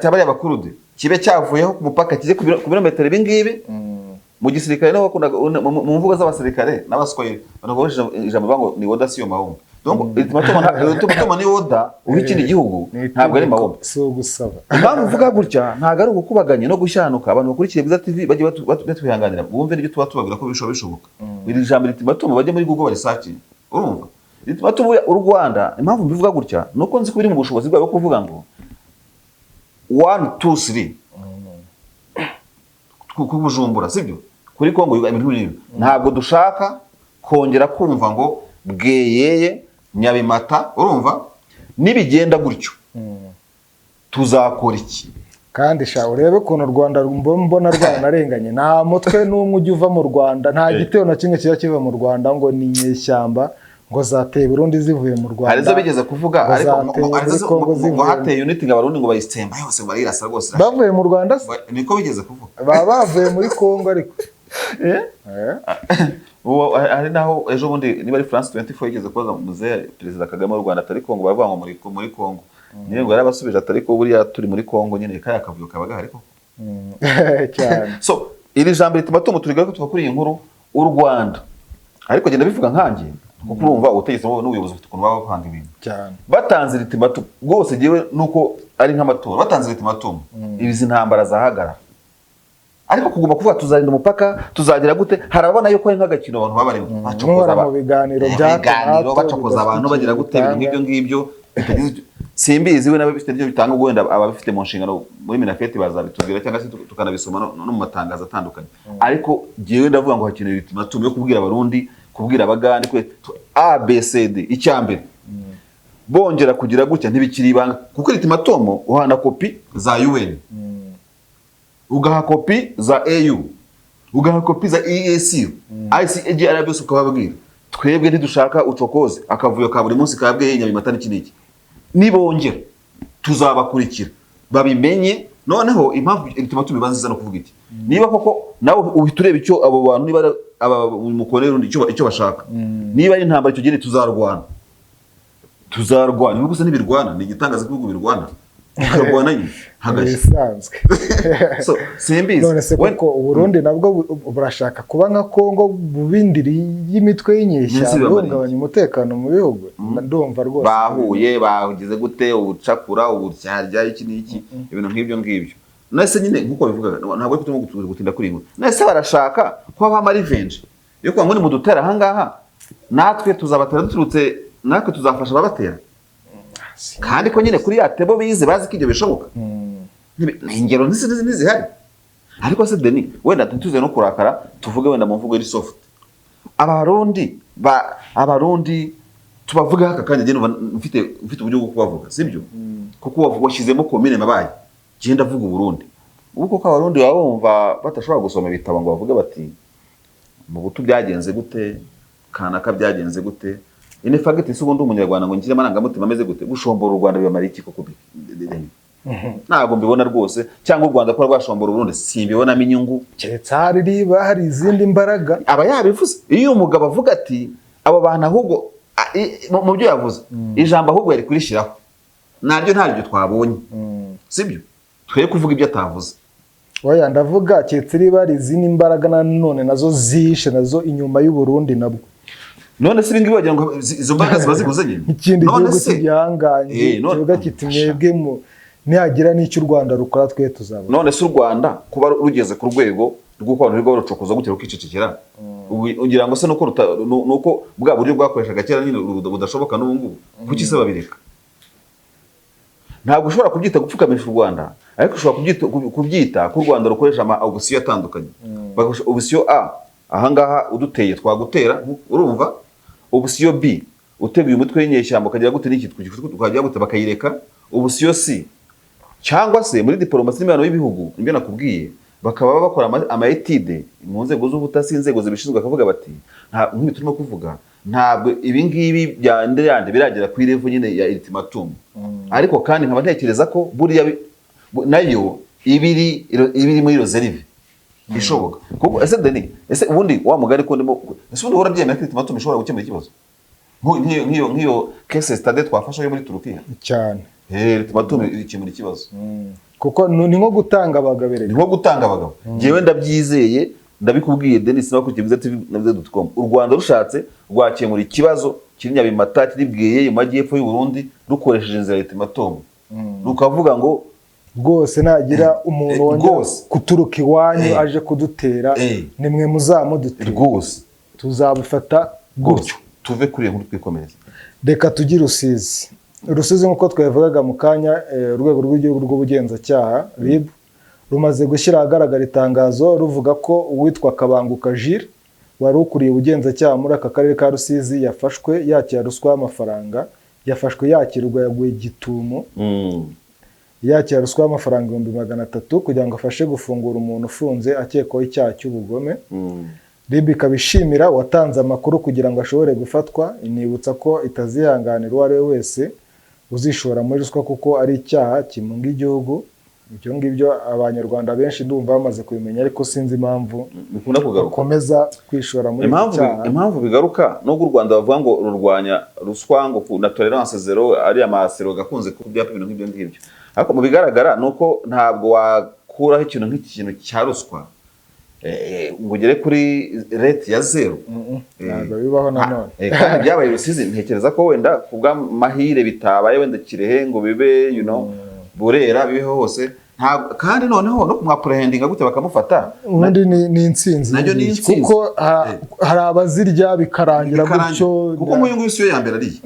cyabari abakurde kibe cyavuyeho ku mupaka kize ku birometero bingibi. Mu gisirikare no mu mvugo z'abasirikare n'abaswahili banakoresha ijambo bango ni oda siyo mahombe. Donc ultimatum ni oda ubikindi gihugu ntabwo ari mahombe so gusaba. Impamvu uvuga gutya ntabwo ari ukubaganye no gushyanuka. Abantu bakurikiye Bwiza TV bagiye batwihanganira bumve n'ibyo tubabwira ko bishoboka. Iri jambo ultimatum bajye muri Google barisearch urumva ultimatum u Rwanda. Impamvu mbivuga gutya nuko nzi ko biri mu bushobozi bwabo kuvuga ngo 1 2 3 ku Bujumbura sibyo kuri Kongo ntabwo dushaka kongera kumva ngo Bweyeye Nyabimata urumva nibigenda gutyo tuzakora iki. Kandi sha urebe ukuntu u Rwanda mbona rwanarenganye nta mutwe n'umwe ujya uva mu Rwanda nta giteo na kimwe kiva mu Rwanda ngo ni nyeshyamba ngo zateye Burundi zivuye mu Rwanda. Harizo bigeze kuvuga ariko ngo hateye unity abarundi ngo bayistemba yose barirasa rwose bavuye mu Rwanda niko bigeze kuvuga bavuye muri Kongo ariko hari naho ejo bundi niba ari France 24 yigeze koza muze Perezida Kagame w'u Rwanda atari Kongo bavuga ngo muri Kongo niyo ngo yarabasubije atari ko buriya turi muri Kongo nyine kaya kavuyo kabaga ariko cyane. So iri jambo ultimatum turigaruka tuva kuri iyi nkuru u Rwanda ariko genda bivuga nkanjye kuko urumva ubutegetsi n'ubuyobozi bufite ukuntu baba bapanga ibintu cyane. Batanze ultimatum rwose giwe nuko ari nk'amatora batanze ultimatum ibizi ntambara zahagarara ariko kuguma kuvuga tuzarinda umupaka tuzagira gute harabona yuko ari nk'agakino abantu babarimo bacokoza mu biganiro bacokoza abantu bagira gute ibintu ngibyo simbizi we n'abafite ibyo bitanga ubwenda ababifite mu nshingano muri Minafeti bazabitubwira cyangwa se tukanabisoma no mu matangazo atandukanye. Ariko giwe ndavuga ngo hakenewe ultimatum yo kubwira abarundi kubwira abagande kwe ABCD icyambere bongera kugira gutya ntibikiri ibanga kuko ultimatum uhana kopi za UN ugaha kopi za AU ugaha kopi za EAC ICAG arabyose ukababwira twebwe ntidushaka ucokoze akavuyo ka buri munsi kabwe Nyabimata n'iki nibongera tuzabakurikira babimenye. Noneho impamvu ultimatum ibanziza no kuvuga iki niba koko nawe ubitureba icyo abo bantu niba aba mukorera undi icyo bashaka niba ari intambara icyo gihe tuzarwana nibwo gusa nibirwana ni igitangaza kuvuga birwana karwana nyine hagasanzwe. So simbizi none se koko Burundi nabwo burashaka kuba nka Kongo bubindiri y'imitwe y'inyeshyamba bungabanya umutekano mu bihugu. Ndumva rwose bahuye bagize gute ubucakura ubucyarya iki n'iki ibintu nk'ibyo nase nyine nkuko bivuga ntabwo tutimo gutinda kuri inkuru nase barashaka ko baba revenge yo kwa ngo ni mudutera ahangaha natwe tuzabatera duturutse natwe tuzafasha babatera kandi ko nyine kuri yatebo bize bazi ko ibyo bishoboka ingero ntizihari. Ariko se Denis wenda tuze no kurakara tuvuge wenda mu mvugo iri soft abarundi tubavuga haka kandi gene mfite uburyo bwo kubavuga sibyo kuko washizemo komine mabaye genda vuga Burundi uko ko abarundi bumva batashobora gusoma ibitabo ngo bavuge bati mu butu byagenze gute kanaka byagenze gute ine fagiti subundi umunyarwanda ngo ngire marangamutima ameze gute gushombora u Rwanda bibamara iki koko ntabwo mbibona rwose cyangwa u Rwanda ko rwashombora Burundi simbibonamo inyungu keretse hari izindi mbaraga aba yabivuze. Iyo umugabo avuga ati abo bantu ahubwo mu byo yavuze ijambo ahubwo yari kurishiraho ntabyo twabonye sibyo twe kuvuga ibyo atavuze. Oya ndavuga keretse hari izindi mbaraga nanone nazo zishe nazo inyuma y'u Burundi nabwo none se ibingibi bagira ngo izo mbaraga ziba ziguze nyine ikindi gihugu cy'igihanganye kivuga kiti mwebwe mu nihagira n'icyo u Rwanda rukora twe tuzabona. None se u Rwanda kuba rugeze ku rwego rw'uko abantu bigo barucokoza gutera ukicecekera ugira ngo se nuko bwa buryo bwakoreshaga kera nyine budashoboka n'ubu ngubu kuki se babireka. Ntabwo ushobora kubyita gupfukamisha u Rwanda ariko ushobora kubyita ko u Rwanda rukoresha ama option atandukanye. Option A ahangaha uduteye twagutera urumva, option B uteguye umutwe w'inyeshyamba ukagira gute n'iki tukagira gute bakayireka, option C cyangwa se muri diplomasi n'imibano y'ibihugu ibyo nakubwiye bakaba bakora ama etide mu nzego z'ubutasi inzego zibishinzwe akavuga bati nk'ibi turimo kuvuga ntabwo ibi ngibi byandeyande biragera kuri level nyine ya ultimatum. Ariko kandi nkaba ntekereza ko buriya nayo ibiri muri reserve ishoboka. Kuko ese ubundi wa mugari ko ndimo ese ubundi warabyemeye ko ultimatum ishobora gukemura ikibazo nk'iyo case study twafashe yo muri Turukiya cyane. Ultimatum ikemura ikibazo. Kuko ni nko gutanga abagabo. Ni nko gutanga abagabo. Ngewe ndabyizeye ndabikubwiye Denis nako kivuze tv.com. U Rwanda rushatse rwakemura ikibazo kiri Nyabimata kiribwiye mu majyepfo y'u Burundi rukoresheje inzira ultimatum. Rukavuga ngo rwose nagira umuntu wongera kuturuka iwanyu aje kudutera nimwe muzamudutera rwose tuzabifata gutyo tuve kuri nkuru twikomereza. Reka tugire Rusizi nkuko twavugaga mu kanya. Urwego rw'igihugu rw'ubugenzacyaha RIB rumaze gushyira ahagaragara itangazo ruvuga ko uwitwa Kabanguka Jules wari ukuriye ubugenzacyaha muri aka karere ka Rusizi yafashwe yakira ruswa y'amafaranga. Yafashwe yakirwa yaguye gitumo yakira ruswa y'amafaranga 300,000 kugira ngo afashe gufungura umuntu ufunze akekwaho icyaha cy'ubugome. RIB ikabishimira watanze amakuru kugira ngo ashobore gufatwa. Inibutsa ko itazihanganira uwo ari we wese uzishora muri ruswa kuko ari icyaha kimunga igihugu. Ibyo ngibyo abanyarwanda benshi ndumva bamaze kubimenya, ariko sinzi impamvu bikunda kugaruka komeza kwishora muri icyaha. Impamvu bigaruka nubwo u Rwanda bavuga ngo rurwanya ruswa ngo na tolerance zero ari amasero gakunze ku byapa ibintu nk'ibyo ngibyo, ariko mu bigaragara nuko ntabwo wakuraho ikintu nk'ikintu cya ruswa ngo ugere kuri rate ya zero. Ntabwo bibaho nanone. Kandi byabaye Rusizi ntekereza ko wenda kubwa mahire bitabaye wenda Kirehe ngo bibe Burera bibeho hose. Kandi noneho no kumwaprehendinga gute bakamufata ubundi ni insinzi kuko hari abazirya bikarangira gutyo kuko muyungu y'isiyo ya mbere ari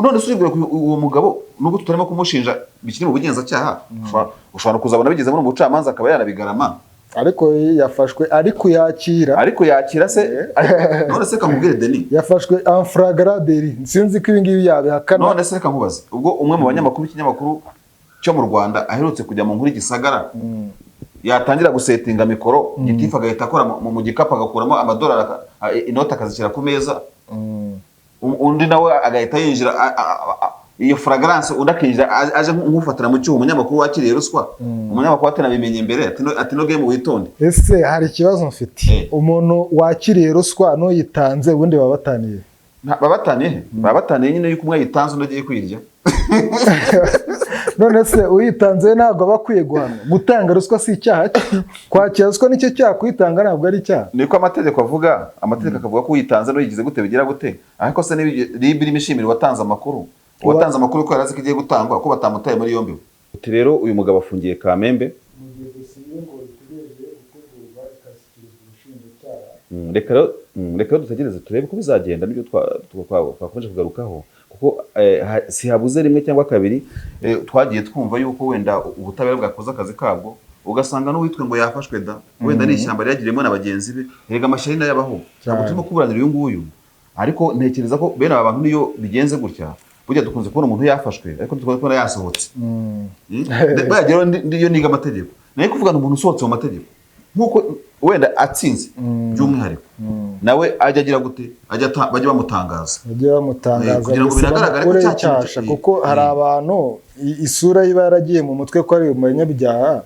none suribwira uwo mugabo nubwo tutarimo kumushinja bikiri mu bugenzacyaha ushobora kuzabona bigezemo mu bucamanza akaba yarabigarama. Ariko yafashwe ariko yakira se none se kamubwire Denis yafashwe en flagrant délit. Sinzi ko ibingibi yabihakana. None se kamubaze ubwo umwe mu banyamakuru ikinyamakuru cyo mu Rwanda aherutse kujya mu nkuru Gisagara yatangira gusetinga mikoro gitifa agahita akora mu gikapu agakuramo amadolari inota akazishyira ku meza undi nawe agahita yinjira iyo fragrance udakinjira aje nk'ufatira mu cyuho umunyamakuru wakiriye ruswa. Umunyamakuru atanabimenye imbere ati no game witonde. Ese hari ikibazo mfite umuntu wakiriye ruswa no yitanze ubundi babataniye babataniye nyine yuko umwe yitanze undi agiye kwirya. None se uyitanze ntabwo bakwiye guhanwa? Gutanga ruswa si icyaha, kwakira ruswa nicyo cyaha, kuyitanga ntabwo ari icyaha. Niko amategeko avuga. Amategeko akavuga ko uyitanze no yigize gute bigira gute. Ariko se RIB imishimira watanze amakuru ko yarazi ko igiye gutangwa ko batamutaye muri yombi. Rero uyu mugabo afungiye Kamembe. Reka dutegereze turebe ko bizagenda n'ibyo twakomeje kugarukaho kuko si habuze rimwe cyangwa kabiri twagiye twumva yuko wenda ubutabera bwakoze akazi kabwo ugasanga n'uwitwe ngo yafashwe wenda ni ishyamba ryagiriyemo na bagenzi be erega amashyari n'ayabaho ntabwo turimo kuburanira uyu nguyu. Ariko ntekereza ko bene aba bantu niyo bigenze gutya burya dukunze kubona umuntu yafashwe ariko dukunze kubona yasohotse. Bagera ndiyo niga amategeko naye kuvuga umuntu usohotse mu mategeko nkuko wenda atsinze by'umwihariko nawe ajya agira gute bajya bamutangaza kugira ngo biragaragare ko cyashaka kuko hari abantu isura yiba yaragiye mu mutwe ko ari umunyabyaha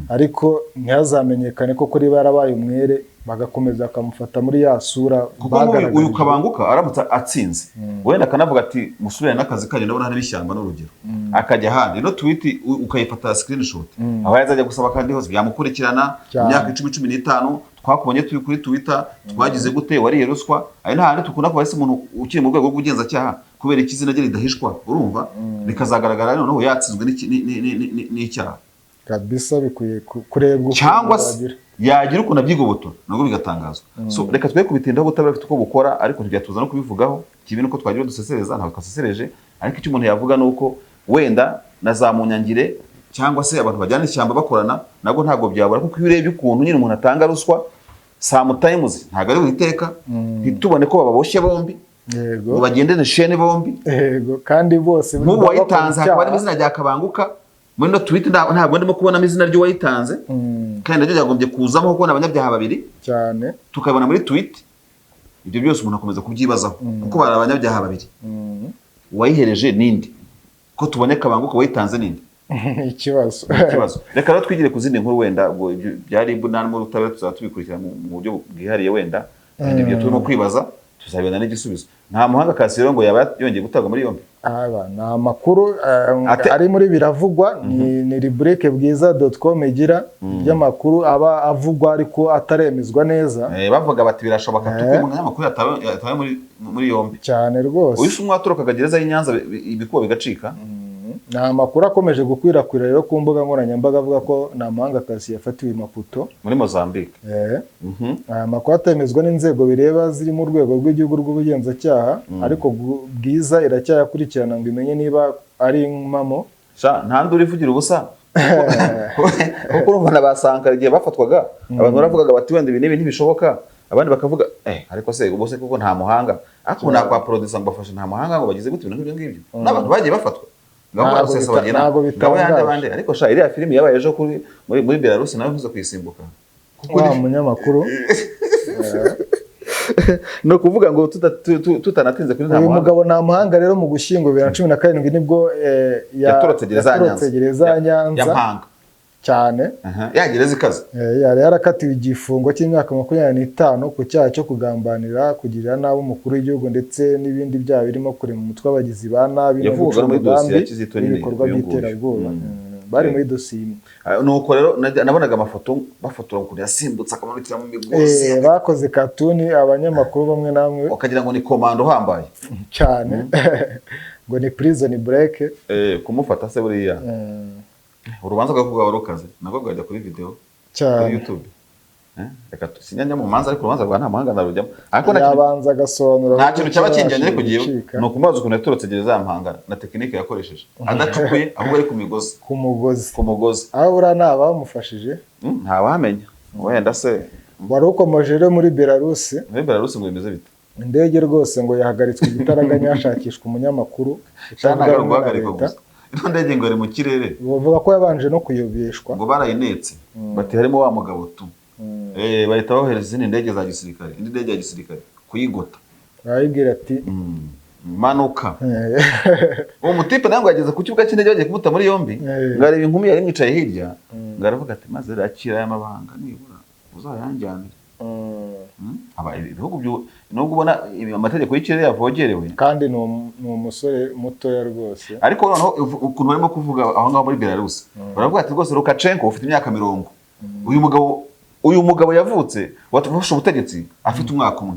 ariko ntihazamenyekane ko kuri barabaye umwere bagakomeza bakamufata muri ya sura bagaragaje. Uyu Kabanguka aramutse atsinze wenda akanavuga ati musubire n'akazi kanyu ndabona hari bishyamba n'urugero akajya handi no tweet ukayifata screenshot aho yazajya gusaba kandi hose byamukurikirana imyaka 10-15 twakubonye turi kuri Twitter twagize gute wariye ruswa ari ntahandi tukunda kuba ese umuntu ukiri mu rwego rw'ubugenzacyaha kubera ikizina rye ridahishwa urumva bikazagaragara noneho yatsinzwe n'icyaha kabisa bikuye kurebwa cyangwa yagira ukuntu abyigobotora nabwo bigatangazwa. So reka twe kubitindaho ubutabera bafite uko bukora ariko ntibyatuza no kubivugaho kibi nuko twagira dusesereza ntabwo twasesereje ariko icyo umuntu yavuga nuko wenda na za munyangire cyangwa se abantu bajyana ishyamba bakorana nabwo ntabwo byabura kuko iyo urebye ukuntu nyine umuntu atanga ruswa sometimes ntabwo ari witeka bitubone ko bababoshye bombi ngo bagendene shene bombi kandi bose nk'ubu wayitanze hakaba ari izina rya Kabanguka muri no tweet ntabwo ndimo kubona izina ryo wayitanze kandi nabyo byagombye kuzamo kuko n'abanyabyaha babiri cyane tukabona muri tweet ibyo byose umuntu akomeza kubyibazaho kuko bari abanyabyaha babiri. Uwayihereje ninde ko tubone Kabanguka wayitanze ninde? ikibazo. Reka rero twigire ku zindi nkuru wenda ubwo byari bunanimo rutabera tuzaba tubikurikira mu buryo bwihariye wenda ibyo turimo kwibaza tuzabona n'igisubizo. Nta muhanga Kasiriro ngo yaba yongeye gutagwa muri yombi. Ni amakuru ari muri biravugwa ni rubrique bwiza.com igira y'amakuru aba avugwa ariko ataremezwa neza. Bavuga bati birashoboka tuko umunyamakuru yatawe muri yombi cyane rwose. Uyise umwatoroka gereza y'Inyanza ibikuba bigacika. Ni amakuru akomeje gukwirakwira rero ku mbuga nkoranyambaga avuga ko nta muhanga Kasi yafatiwe i Maputo muri Mozambique. Amakuru atemezwa n'inzego bireba ziri mu rwego rw'igihugu rw'ubugenzacyaha ariko bwiza iracyayakurikirana ngo imenye niba ari impamo. Nta nduri ivugira ubusa kuko urumva n'abasankara igihe bafatwaga abantu baravugaga bati wenda ibi ntibishoboka, abandi bakavuga ariko se ubose kuko nta muhanga ariko nakwa producer ngo bafashe nta muhanga ngo bagize gute ibintu ngibyo n'abantu bagiye bafatwa ntabwo bitangaje. Ariko iriya filimi yabaye ejo muri Belarus nawe ntuza kuyisimbuka wa munyamakuru. No kuvuga ngo tutanatinze kuri nta muhanga. Uyu mugabo nta muhanga rero mu Gushyingo 2017 nibwo yatorotse gereza ya Nyanza cyane yagereza ikaze. Yari yarakatiwe igifungo cy'imyaka 25 ku cyaha cyo kugambanira kugirira nabi umukuru w'igihugu ndetse n'ibindi byaha birimo kure mu mutwe abagizi ba nabi no gucunga muri dosiye ya Kizito nyine ibikorwa by'iterabwoba. Bari muri dosiye nuko rero nabonaga amafoto bafotora ukuntu yasimbutse akamanukira mu migozi. Bakoze katuni abanyamakuru bamwe namwe ukagira ngo ni komando uhambaye cyane ngo ni prison break. Kumufata se buriya urubanza rwo warukaze nako bwajya kuri video kuri YouTube. Reka sinyanya mu manza ariko urubanza rwa nta muhanga narujyamo ariko yabanza gasobanura nta kintu cyabakinjanye kugiye no kumaza ukuntu yatorotse gereza yampangara na tekinike yakoresheje adacukuye ahubwo ari ku mugozi aho urana bamufashije nta wamenya wenda se wari ukomeje rero muri Belarus ngo bimeze bite. Indege rwose ngo yahagaritswe igitaraganya hashakishwa umunyamakuru cyangwa guhagarikwa gusa. Ndege ngo ari mu kirere bavuga ko yabanje no kuyobeshwa ngo barayinetse bati harimo wa mugabo tu bahita bohereza izindi ndege za gisirikare indi ndege ya gisirikare kuyigota arayibwira ati manuka. Uwo mutipe nawe yageze ku kibuga cy'indege bagiye kumuta muri yombi ngareba inkumi yari mwicaye hirya ngaravuga ati maze rakira y'amabanga nibura uzayanjyanira. Ibihugu nubwo ubona amategeko y'ikirere yavogerewe kandi ni umusore mutoya rwose ariko noneho ukuntu barimo kuvuga aho ngaho muri Belarus baravuga ati rwose Lukashenko ufite imyaka 40 uyu mugabo yavutse watufashe ubutegetsi afite umwaka umwe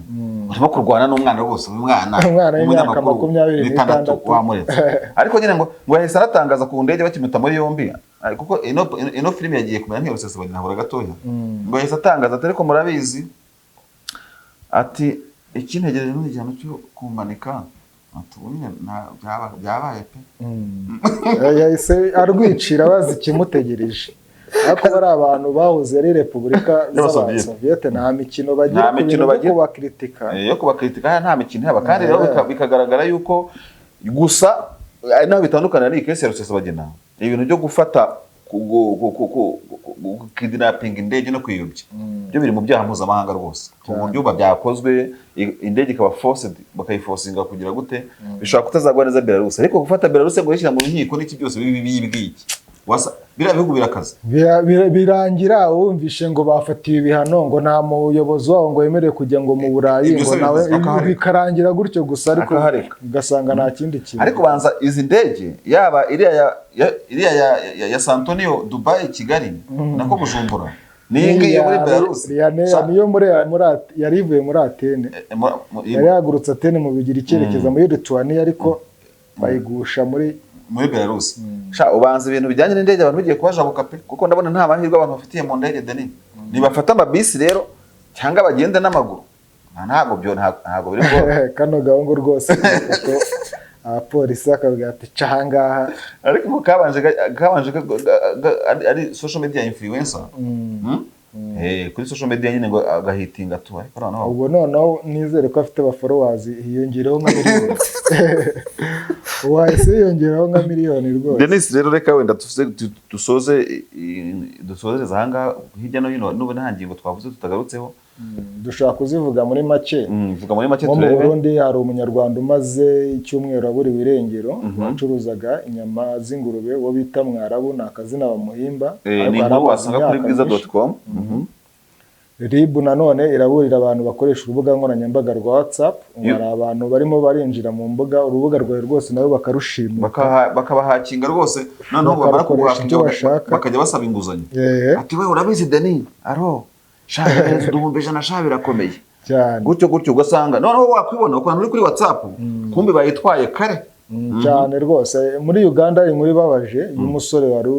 urimo kurwana n'umwana rwose umwana w'imyaka 26 wamuretse ariko nyine ngo yahise aratangaza ku ndege bakimuta muri yombi kuko ino filime yagiye kumera nk'Irusesabagina habura gatoya ngo yahise atangaza ati ariko murabizi ati ikintegereje n'igihano cyo kumanika atubonye byabaye pe. Yahise arwicira bazi kimutegereje ariko bari abantu bahoze ari Repubulika z'Abasoviete nta mikino bagira kubakritika nta mikino yaba kandi rero bikagaragara yuko gusa ari naho bitandukana ari kese Rusesabagina ibintu byo gufata kidnapping indege no kwiyobya byo biri mu byaha mpuzamahanga rwose ku buryo byakozwe indege ikaba forced bakayiforcinga kugira gute bishobora kutazagwa neza Belarus ariko gufata Belarus ngo yishyira mu nkiko n'iki byose bibwiki biriya bihugu birakaze birangira wumvishe ngo bafatiye ibihano ngo nta muyobozi wabo ngo yemereye kujya ngo mu Burayi ngo nawe bikarangira gutyo gusa ariko ugasanga nta kindi kintu. Ariko banza izi ndege yaba iriya ya Santonio Dubai Kigali nako Bujumbura ningiye muri Belarus niyo yari ivuye muri Atene yari yagurutse Atene mu bigira icyerekeza muri Lithuania ariko bayigusha muri Belarus. Ubanza ibintu bijyanye n'indege abantu bigiye kubajabuka pe kuko ndabona nta mahirwe abantu bafitiye mu ndege Deni nibafata amabisi rero cyangwa bagende n'amaguru ntago biri ngo kano gahungu rwose abapolisi akavuga ati cahangaha ariko kabanje ari social media influencer kuri social media nyine ngo agahitinga tu ariko noneho nizere ko afite aba followers hiyongereho nka wahise yongeraho nka miliyoni rwose. Denis rero reka wenda dusozereza ahangaha hirya no hino n'ubu nta ngingo twavuze tutagarutseho. Dushobora kuzivuga muri make. Vuga muri make turebe. Mu Burundi hari umunyarwanda umaze icyumweru aburiwe irengero wacuruzaga inyama z'ingurube wo bita Mwarabu, ni akazina bamuhimba. Ni inkuru wasanga kuri bwiza.com. RIB nanone iraburira abantu bakoresha urubuga nkoranyambaga rwa WhatsApp, hari abantu barimo barinjira mu mbuga urubuga rwawe rwose nabo bakarushima bakabahakinga rwose, noneho bamara kuguhakinga bakajya basaba inguzanyo. Ati we urabizi Deni shaje duhumbeje na shabe birakomeye cyane, gutyo ugasanga noneho wakwibona uko uri kuri WhatsApp kumbe bayitwaye kare cyane rwose. Muri Uganda ari muri babaje y'umusore wari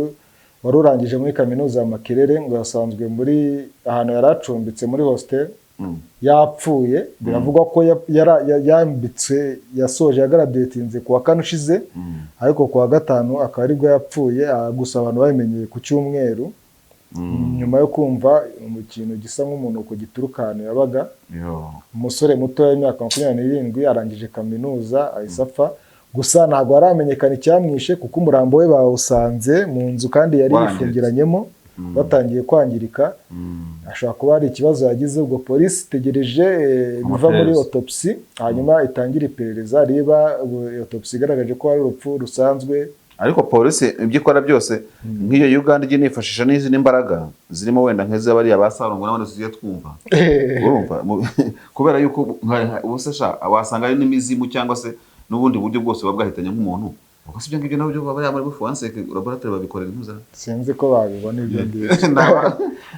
urangije muri kaminuza ya Makerere, ngo yasanzwe muri ahantu yaracumbitse muri hostel yapfuye. Biravugwa ko yambitse yasoje yagraduatinze kuwa kane ushize, ariko kuwa gatanu akaba aribwo yapfuye. Gusa abantu babimenyeye ku cyumweru nyuma yo kumva mu kintu gisa nk'umuntu ku gituruka ahantu yabaga. Umusore muto w'imyaka 27 arangije kaminuza ahise apfa. Gusa ntabwo aramenyekana icyamwishe kuko umurambo we bawusanze mu nzu kandi yari yifungiranyemo batangiye kwangirika. Ashobora kuba hari ikibazo yagize, ubwo polisi itegereje biva muri autopsy hanyuma itangira iperereza riba autopsy igaragaje ko ari urupfu rusanzwe. Ariko polisi ibyo ikora byose nk'iyo Uganda igiye nifashisha n'izindi mbaraga zirimo wenda nk'izo bari abasarungwa n'abandi tugiye twumva urumva kubera yuko ubusesha wasanga ari n'imizimu cyangwa se n'ubundi buryo bwose babwahitanye nk'umuntu. Ubwo sibyo ngibyo nabyo baba muri forensic laboratory babikorera impuza. Sinzi ko babibona ibyo ngibyo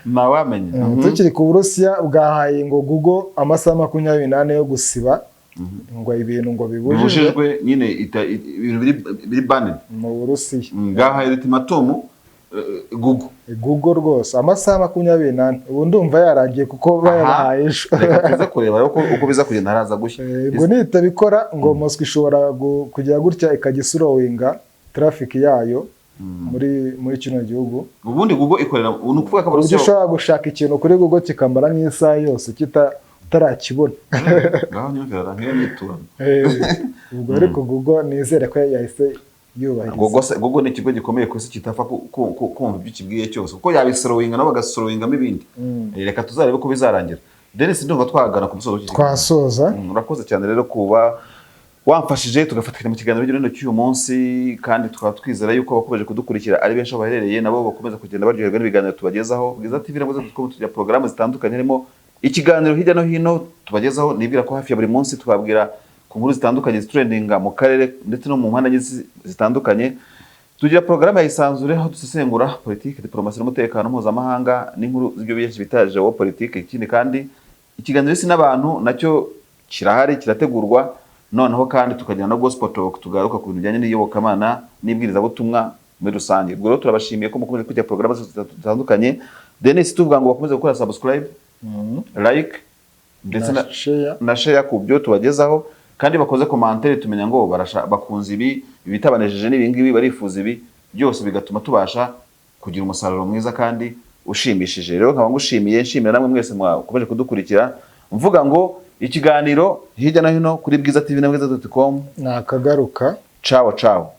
nawamenye. Tukiri ku Burusiya bwahaye ngo Google amasaha 24 yo gusiba ngo ibintu ngo bibujijwe nyine ibintu biri banned mu Burusiya. Ngahaye ultimatum Google rwose amasaha 24. Ubu ndumva yaragiye kuko bayahaye ejo. Reka tuze kureba uko biza kugenda haraza gushya. Ngo nitabikora ngo Moscow ishobora kujya gutya ikagisurowinga traffic yayo muri kino gihugu. Ubundi Google ikorera ukuvuga ko Burusiya ushobora gushaka ikintu kuri Google kikamara nk'isaha yose utarakibona. Ngaho nyumvira nk'iyo ubwo ariko Google nizere ko yahise yubahiriza. Google ni ikigo gikomeye kwese kitafa kumva ibyo kibwiye cyose kuko yabisorowinga nabo bagasorowingamo ibindi. Reka tuzarebe ko bizarangira. Denis ndumva twagana ku musozo twasoza. Urakoze cyane rero kuba wamfashije tugafatikanya mu kiganiro byo cy'uyu munsi, kandi tukaba twizera yuko bakomeje kudukurikira ari benshi baherereye nabo bakomeza kugenda baryoherwa n'ibiganiro tubagezaho. Bwiza TV nabuze tugira porogaramu zitandukanye harimo ikiganiro hirya no hino tubagezaho. Nibwira ko hafi ya buri munsi twabwira ku nkuru zitandukanye zitrendinga mu karere ndetse no mu mpande zitandukanye. Tugira porogaramu yayisanzure aho dusesengura politiki, diplomasi n'umutekano mpuzamahanga n'inkuru z'ibyo byinshi bitaje wo politiki. Ikindi kandi ikiganiro isi n'abantu nacyo kirahari kirategurwa, noneho kandi tukagira no gospel talk tugaruka ku bintu bijyanye n'iyobokamana n'ibwiriza butumwa muri rusange. Ubwo rero turabashimiye ko mukomeze kujya porogaramu zitandukanye. Denis tuvuga ngo bakomeze gukora subscribe, like ndetse na share ku byo tubagezaho, kandi bakoze commentaire tumenya ngo bakunze ibi bitabanejeje n'ibingibi barifuza ibi byose, bigatuma tubasha kugira umusaruro mwiza kandi ushimishije. Rero nkaba ngushimiye, nshimira namwe mwese mwakomeje kudukurikira, mvuga ngo ikiganiro hirya no hino kuri Bwiza TV na Bwiza.com nakagaruka. Ciao. Ciao.